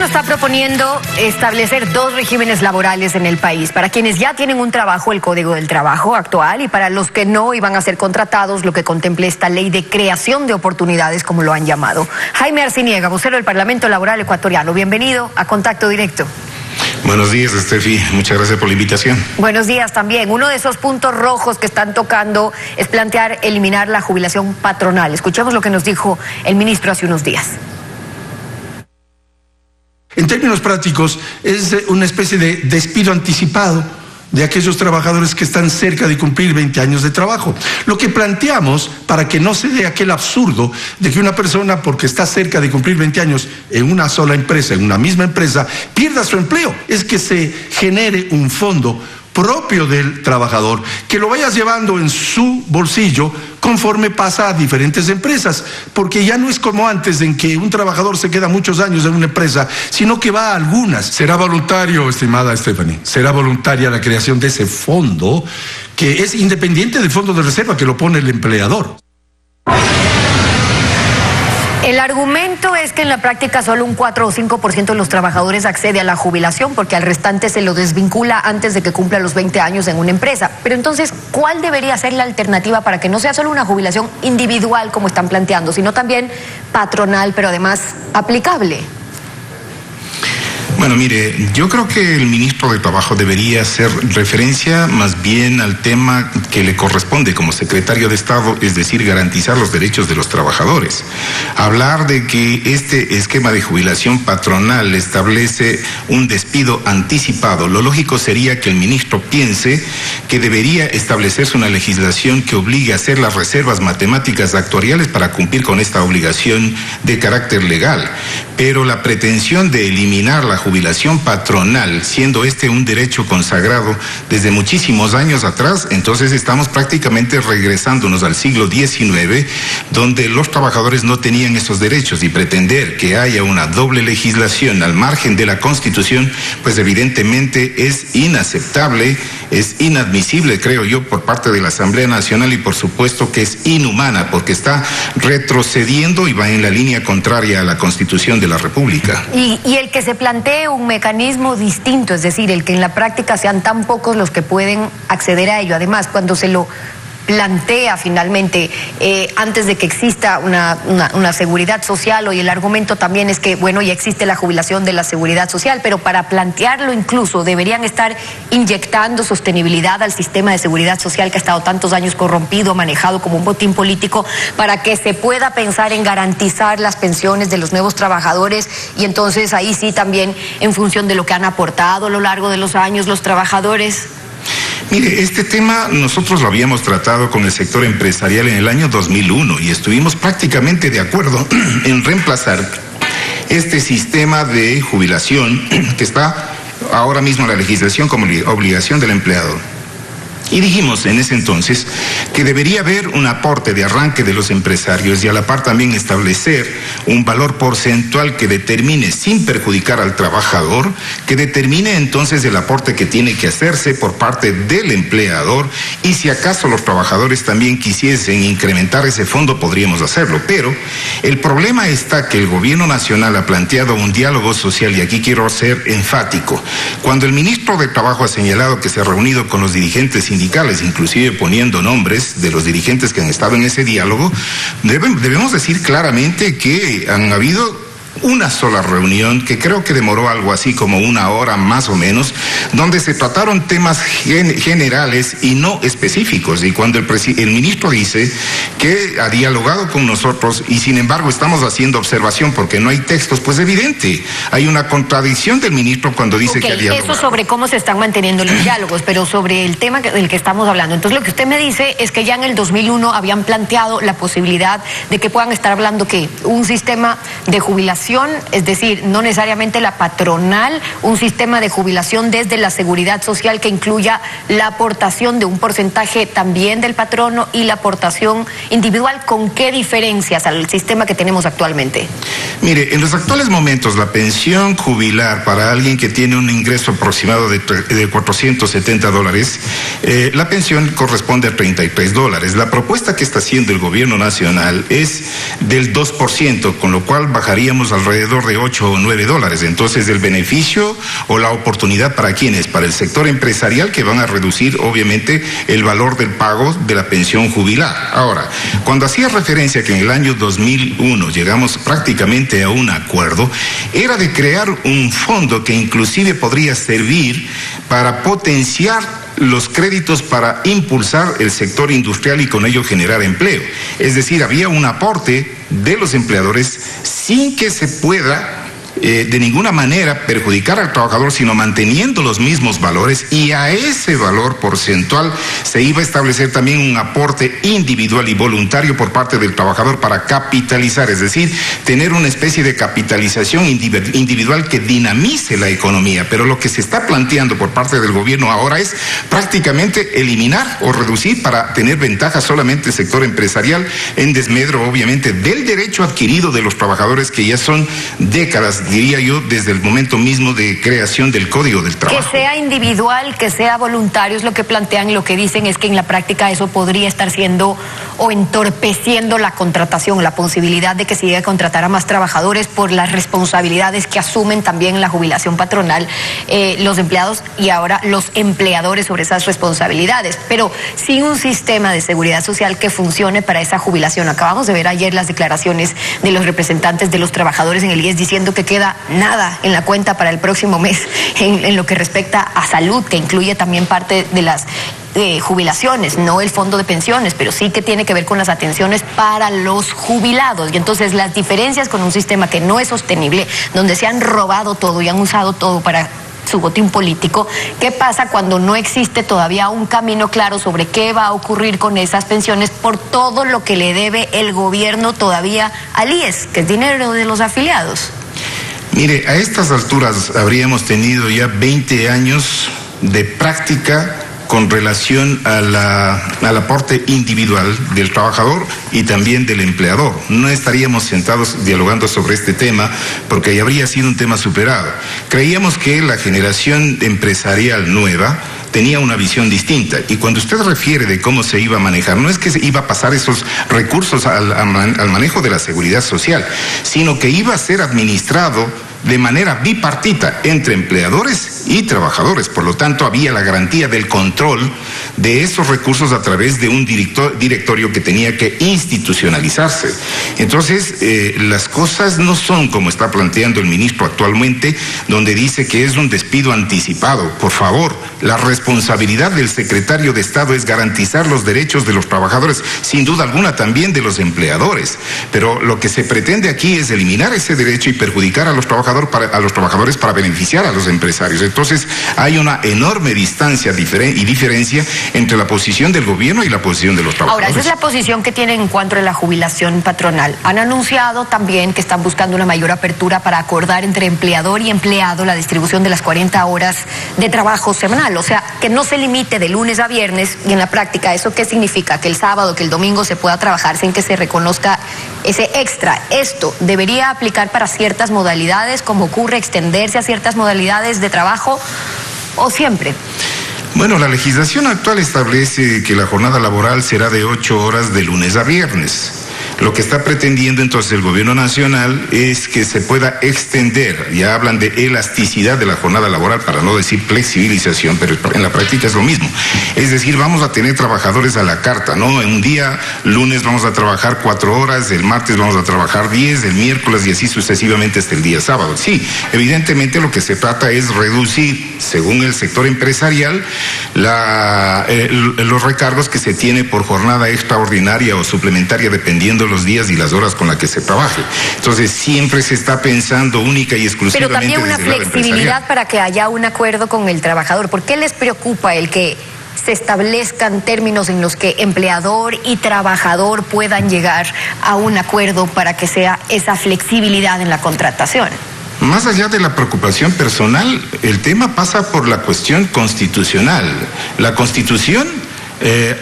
Está proponiendo establecer dos regímenes laborales en el país. Para quienes ya tienen un trabajo, el Código del Trabajo actual, y para los que no iban a ser contratados, lo que contemple esta ley de creación de oportunidades, como lo han llamado. Jaime Arciniega, vocero del Parlamento Laboral Ecuatoriano. Bienvenido a Contacto Directo. Buenos días, Estefi. Muchas gracias por la invitación. Buenos días también. Uno de esos puntos rojos que están tocando es plantear eliminar la jubilación patronal. Escuchemos lo que nos dijo el ministro hace unos días. En términos prácticos, es una especie de despido anticipado de aquellos trabajadores que están cerca de cumplir 20 años de trabajo. Lo que planteamos, para que no se dé aquel absurdo de que una persona, porque está cerca de cumplir 20 años en una sola empresa, en una misma empresa, pierda su empleo, es que se genere un fondo propio del trabajador, que lo vayas llevando en su bolsillo conforme pasa a diferentes empresas, porque ya no es como antes en que un trabajador se queda muchos años en una empresa, sino que va a algunas. Será voluntario, estimada Stephanie, será voluntaria la creación de ese fondo, que es independiente del fondo de reserva que lo pone el empleador. El argumento es que en la práctica solo un 4 o 5% de los trabajadores accede a la jubilación porque al restante se lo desvincula antes de que cumpla los 20 años en una empresa. Pero entonces, ¿cuál debería ser la alternativa para que no sea solo una jubilación individual como están planteando, sino también patronal, pero además aplicable? Bueno, mire, yo creo que el ministro de Trabajo debería hacer referencia más bien al tema que le corresponde como secretario de Estado, es decir, garantizar los derechos de los trabajadores. Hablar de que este esquema de jubilación patronal establece un despido anticipado, lo lógico sería que el ministro piense que debería establecerse una legislación que obligue a hacer las reservas matemáticas actuariales para cumplir con esta obligación de carácter legal. Pero la pretensión de eliminar la jubilación patronal, siendo este un derecho consagrado desde muchísimos años atrás, entonces estamos prácticamente regresándonos al siglo XIX, donde los trabajadores no tenían esos derechos, y pretender que haya una doble legislación al margen de la Constitución, pues evidentemente es inaceptable, es inadmisible, creo yo, por parte de la Asamblea Nacional, y por supuesto que es inhumana, porque está retrocediendo y va en la línea contraria a la Constitución de la República. Y el que se plantee un mecanismo distinto, es decir, el que en la práctica sean tan pocos los que pueden acceder a ello. Además, cuando se lo plantea finalmente antes de que exista una seguridad social, hoy el argumento también es que, bueno, ya existe la jubilación de la seguridad social, pero para plantearlo incluso deberían estar inyectando sostenibilidad al sistema de seguridad social que ha estado tantos años corrompido, manejado como un botín político, para que se pueda pensar en garantizar las pensiones de los nuevos trabajadores, y entonces ahí sí también en función de lo que han aportado a lo largo de los años los trabajadores. Mire, este tema nosotros lo habíamos tratado con el sector empresarial en el año 2001 y estuvimos prácticamente de acuerdo en reemplazar este sistema de jubilación que está ahora mismo en la legislación como obligación del empleador. Y dijimos en ese entonces que debería haber un aporte de arranque de los empresarios y a la par también establecer un valor porcentual que determine, sin perjudicar al trabajador, que determine entonces el aporte que tiene que hacerse por parte del empleador, y si acaso los trabajadores también quisiesen incrementar ese fondo, podríamos hacerlo. Pero el problema está que el gobierno nacional ha planteado un diálogo social, y aquí quiero ser enfático. Cuando el ministro de Trabajo ha señalado que se ha reunido con los dirigentes sindicales, inclusive poniendo nombres de los dirigentes que han estado en ese diálogo, debemos decir claramente que han habido una sola reunión, que creo que demoró algo así como 1 hora más o menos, donde se trataron temas generales y no específicos. Y cuando el ministro dice que ha dialogado con nosotros y sin embargo estamos haciendo observación porque no hay textos, pues evidente, hay una contradicción del ministro cuando dice que ha dialogado. Eso sobre cómo se están manteniendo los diálogos, pero sobre el tema del que estamos hablando. Entonces lo que usted me dice es que ya en el 2001 habían planteado la posibilidad de que puedan estar hablando que un sistema de jubilación, es decir, no necesariamente la patronal, un sistema de jubilación desde la seguridad social que incluya la aportación de un porcentaje también del patrono y la aportación individual. ¿Con qué diferencias al sistema que tenemos actualmente? Mire, en los actuales momentos la pensión jubilar para alguien que tiene un ingreso aproximado de $470, la pensión corresponde a $33. La propuesta que está haciendo el gobierno nacional es del 2%, con lo cual bajaríamos menos alrededor de $8 o $9. Entonces, el beneficio o la oportunidad, ¿para quién es? Para el sector empresarial, que van a reducir obviamente el valor del pago de la pensión jubilar. Ahora, cuando hacía referencia que en el año 2001 llegamos prácticamente a un acuerdo, era de crear un fondo que inclusive podría servir para potenciar los créditos para impulsar el sector industrial y con ello generar empleo. Es decir, había un aporte de los empleadores sin que se pueda de ninguna manera perjudicar al trabajador, sino manteniendo los mismos valores, y a ese valor porcentual se iba a establecer también un aporte individual y voluntario por parte del trabajador para capitalizar, es decir, tener una especie de capitalización individual que dinamice la economía. Pero lo que se está planteando por parte del gobierno ahora es prácticamente eliminar o reducir para tener ventaja solamente el sector empresarial, en desmedro obviamente del derecho adquirido de los trabajadores, que ya son décadas, diría yo, desde el momento mismo de creación del Código del Trabajo. Que sea individual, que sea voluntario, es lo que plantean, y lo que dicen es que en la práctica eso podría estar siendo o entorpeciendo la contratación, la posibilidad de que se llegue a contratar a más trabajadores por las responsabilidades que asumen también en la jubilación patronal los empleados y ahora los empleadores sobre esas responsabilidades, pero sin un sistema de seguridad social que funcione para esa jubilación. Acabamos de ver ayer las declaraciones de los representantes de los trabajadores en el IES diciendo que queda nada en la cuenta para el próximo mes en lo que respecta a salud, que incluye también parte de las jubilaciones, no el fondo de pensiones, pero sí que tiene que ver con las atenciones para los jubilados. Y entonces las diferencias con un sistema que no es sostenible, donde se han robado todo y han usado todo para su botín político, ¿qué pasa cuando no existe todavía un camino claro sobre qué va a ocurrir con esas pensiones por todo lo que le debe el gobierno todavía al IES, que es dinero de los afiliados? Mire, a estas alturas habríamos tenido ya 20 años de práctica con relación al aporte individual del trabajador y también del empleador. No estaríamos sentados dialogando sobre este tema porque ya habría sido un tema superado. Creíamos que la generación empresarial nueva tenía una visión distinta, y cuando usted refiere de cómo se iba a manejar, no es que se iba a pasar esos recursos al manejo de la seguridad social, sino que iba a ser administrado de manera bipartita entre empleadores y trabajadores. Por lo tanto, había la garantía del control de esos recursos a través de un directorio que tenía que institucionalizarse. Entonces, las cosas no son como está planteando el ministro actualmente, donde dice que es un despido anticipado. Por favor, la responsabilidad del secretario de Estado es garantizar los derechos de los trabajadores, sin duda alguna también de los empleadores. Pero lo que se pretende aquí es eliminar ese derecho y perjudicar a los trabajadores para beneficiar a los empresarios. Entonces, hay una enorme distancia y diferencia entre la posición del gobierno y la posición de los trabajadores. Ahora, esa es la posición que tienen en cuanto a la jubilación patronal. Han anunciado también que están buscando una mayor apertura para acordar entre empleador y empleado la distribución de las 40 horas de trabajo semanal. O sea, que no se limite de lunes a viernes, y en la práctica, ¿eso qué significa? Que el sábado, que el domingo se pueda trabajar sin que se reconozca ese extra. Esto debería aplicar para ciertas modalidades, como ocurre, extenderse a ciertas modalidades de trabajo, o siempre. Bueno, la legislación actual establece que la jornada laboral será de 8 horas de lunes a viernes. Lo que está pretendiendo entonces el gobierno nacional es que se pueda extender, ya hablan de elasticidad de la jornada laboral, para no decir flexibilización, pero en la práctica es lo mismo. Es decir, vamos a tener trabajadores a la carta, ¿no? En un día, lunes vamos a trabajar 4 horas, el martes vamos a trabajar 10, el miércoles y así sucesivamente hasta el día sábado. Sí, evidentemente lo que se trata es reducir, según el sector empresarial, los recargos que se tiene por jornada extraordinaria o suplementaria, dependiendo los días y las horas con las que se trabaje. Entonces, siempre se está pensando única y exclusivamente. Pero también una flexibilidad para que haya un acuerdo con el trabajador. ¿Por qué les preocupa el que se establezcan términos en los que empleador y trabajador puedan llegar a un acuerdo para que sea esa flexibilidad en la contratación? Más allá de la preocupación personal, el tema pasa por la cuestión constitucional. La Constitución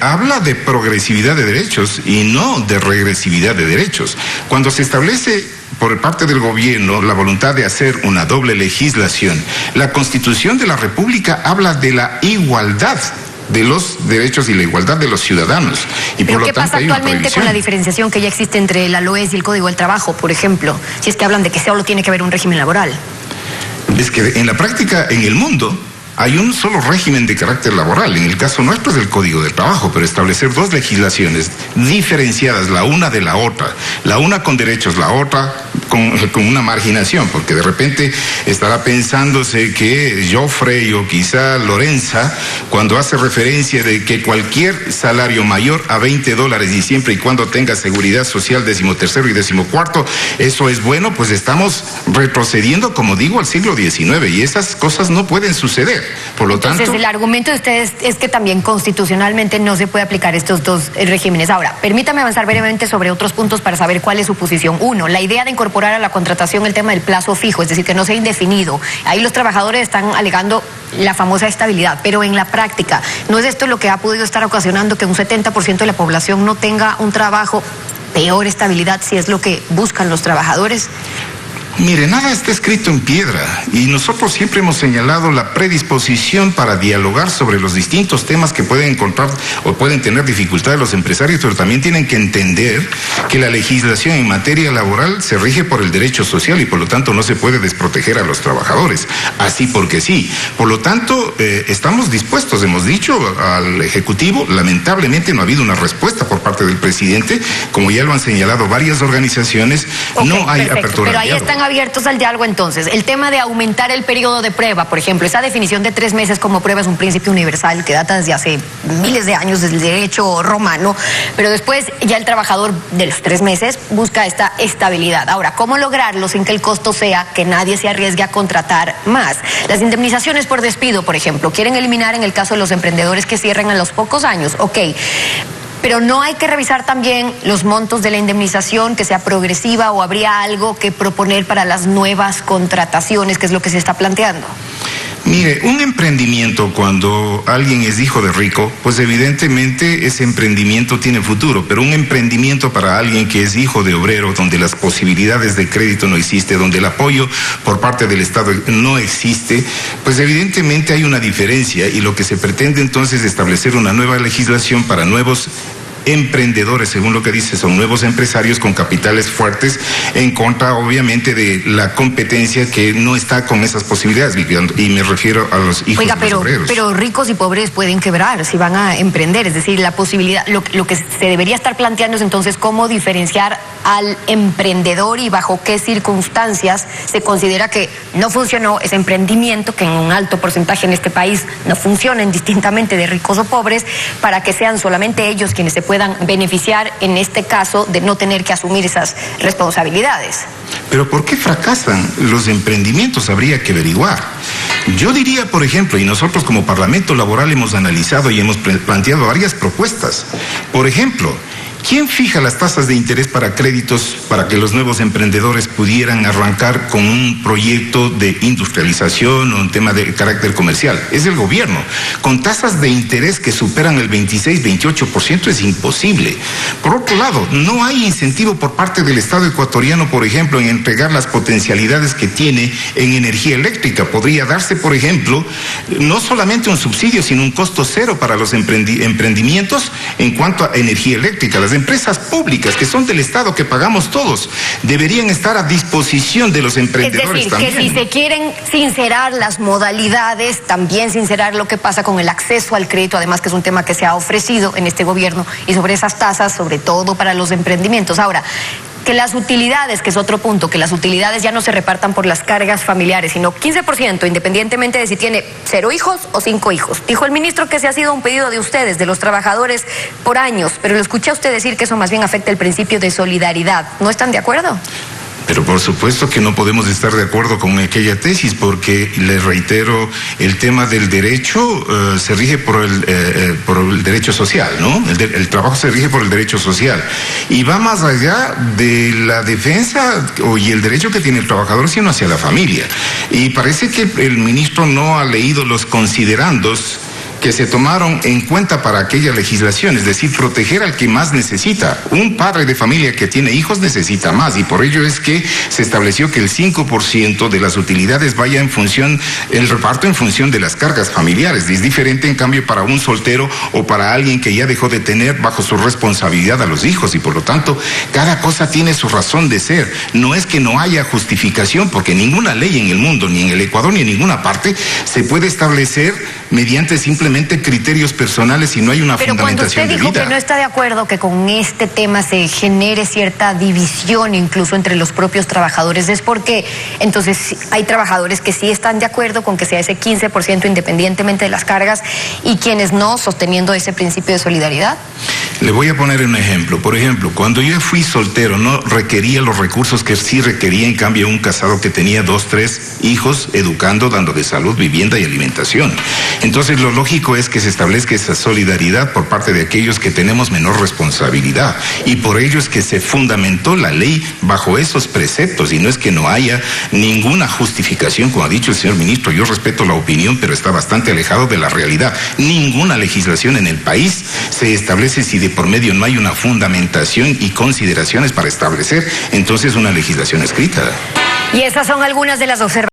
habla de progresividad de derechos y no de regresividad de derechos. Cuando se establece por parte del gobierno la voluntad de hacer una doble legislación, la Constitución de la República habla de la igualdad de los derechos y la igualdad de los ciudadanos. Y ¿Pero por qué lo tanto pasa actualmente con la diferenciación que ya existe entre la LOES y el Código del Trabajo, por ejemplo? Si es que hablan de que solo tiene que haber un régimen laboral. Es que en la práctica, en el mundo, hay un solo régimen de carácter laboral. En el caso nuestro es el Código del Trabajo, pero establecer dos legislaciones diferenciadas, la una de la otra, la una con derechos, la otra con una marginación, porque de repente estará pensándose que Joffrey o quizá Lorenza, cuando hace referencia de que cualquier salario mayor a $20 y siempre y cuando tenga seguridad social 13º y 14º, eso es bueno, pues estamos retrocediendo, como digo, al siglo XIX, y esas cosas no pueden suceder. Por lo tanto, el argumento de ustedes es que también constitucionalmente no se puede aplicar estos dos regímenes. Ahora, permítame avanzar brevemente sobre otros puntos para saber cuál es su posición. Uno, la idea de incorporar a la contratación el tema del plazo fijo, es decir, que no sea indefinido. Ahí los trabajadores están alegando la famosa estabilidad, pero en la práctica, ¿no es esto lo que ha podido estar ocasionando que un 70% de la población no tenga un trabajo, peor estabilidad, si es lo que buscan los trabajadores? Mire, nada está escrito en piedra y nosotros siempre hemos señalado la predisposición para dialogar sobre los distintos temas que pueden encontrar o pueden tener dificultades los empresarios, pero también tienen que entender que la legislación en materia laboral se rige por el derecho social y por lo tanto no se puede desproteger a los trabajadores, así porque sí. Por lo tanto, estamos dispuestos, hemos dicho al Ejecutivo, lamentablemente no ha habido una respuesta por parte del presidente, como ya lo han señalado varias organizaciones, no hay apertura. Pero ahí están abiertos al diálogo entonces. El tema de aumentar el periodo de prueba, por ejemplo, esa definición de 3 meses como prueba es un principio universal que data desde hace miles de años desde el derecho romano, pero después ya el trabajador de los 3 meses busca esta estabilidad. Ahora, ¿cómo lograrlo sin que el costo sea que nadie se arriesgue a contratar más? Las indemnizaciones por despido, por ejemplo, quieren eliminar en el caso de los emprendedores que cierren a los pocos años. Ok. Pero no hay que revisar también los montos de la indemnización, que sea progresiva, o habría algo que proponer para las nuevas contrataciones, que es lo que se está planteando. Mire, un emprendimiento, cuando alguien es hijo de rico, pues evidentemente ese emprendimiento tiene futuro, pero un emprendimiento para alguien que es hijo de obrero, donde las posibilidades de crédito no existen, donde el apoyo por parte del Estado no existe, pues evidentemente hay una diferencia y lo que se pretende entonces es establecer una nueva legislación para nuevos emprendedores, según lo que dice, son nuevos empresarios con capitales fuertes, en contra obviamente de la competencia que no está con esas posibilidades, y me refiero a los hijos de los obreros. Pero ricos y pobres pueden quebrar si van a emprender, es decir, la posibilidad, lo que se debería estar planteando es entonces cómo diferenciar al emprendedor y bajo qué circunstancias se considera que no funcionó ese emprendimiento, que en un alto porcentaje en este país no funciona indistintamente de ricos o pobres, para que sean solamente ellos quienes se puedan beneficiar en este caso de no tener que asumir esas responsabilidades. Pero ¿por qué fracasan los emprendimientos? Habría que averiguar. Yo diría, por ejemplo, y nosotros como Parlamento Laboral hemos analizado y hemos planteado varias propuestas. Por ejemplo, ¿quién fija las tasas de interés para créditos para que los nuevos emprendedores pudieran arrancar con un proyecto de industrialización o un tema de carácter comercial? Es el gobierno. Con tasas de interés que superan el 26-28% es imposible. Por otro lado, no hay incentivo por parte del Estado ecuatoriano, por ejemplo, en entregar las potencialidades que tiene en energía eléctrica. Podría darse, por ejemplo, no solamente un subsidio, sino un costo cero para los emprendimientos en cuanto a energía eléctrica. Las empresas públicas que son del Estado, que pagamos todos, deberían estar a disposición de los emprendedores. Es decir, también. Que si se quieren sincerar las modalidades, también sincerar lo que pasa con el acceso al crédito, además que es un tema que se ha ofrecido en este gobierno, y sobre esas tasas, sobre todo para los emprendimientos. Ahora, que las utilidades, que es otro punto, que las utilidades ya no se repartan por las cargas familiares, sino 15%, independientemente de si tiene 0 hijos o 5 hijos. Dijo el ministro que ese ha sido un pedido de ustedes, de los trabajadores, por años, pero lo escuché a usted decir que eso más bien afecta el principio de solidaridad. ¿No están de acuerdo? Pero por supuesto que no podemos estar de acuerdo con aquella tesis, porque les reitero, el tema del derecho se rige por el derecho social, ¿no? El trabajo se rige por el derecho social y va más allá de la defensa y el derecho que tiene el trabajador, sino hacia la familia. Y parece que el ministro no ha leído los considerandos que se tomaron en cuenta para aquella legislación, es decir, proteger al que más necesita. Un padre de familia que tiene hijos necesita más, y por ello es que se estableció que el 5% de las utilidades vaya en función, el reparto en función de las cargas familiares. Es diferente, en cambio, para un soltero o para alguien que ya dejó de tener bajo su responsabilidad a los hijos, y por lo tanto, cada cosa tiene su razón de ser. No es que no haya justificación, porque ninguna ley en el mundo, ni en el Ecuador, ni en ninguna parte, se puede establecer mediante simplemente criterios personales si no hay una fundamentación de vida. Pero cuando usted dijo que no está de acuerdo que con este tema se genere cierta división incluso entre los propios trabajadores, ¿es porque entonces hay trabajadores que sí están de acuerdo con que sea ese 15% independientemente de las cargas y quienes no, sosteniendo ese principio de solidaridad? Le voy a poner un ejemplo. Por ejemplo, cuando yo fui soltero no requería los recursos que sí requería, en cambio, un casado que tenía 2, 3 hijos, educando, dando de salud, vivienda y alimentación. Entonces, lo lógico es que se establezca esa solidaridad por parte de aquellos que tenemos menor responsabilidad. Y por ello es que se fundamentó la ley bajo esos preceptos, y no es que no haya ninguna justificación, como ha dicho el señor ministro. Yo respeto la opinión, pero está bastante alejado de la realidad. Ninguna legislación en el país se establece si de por medio no hay una fundamentación y consideraciones para establecer entonces una legislación escrita. Y esas son algunas de las observaciones.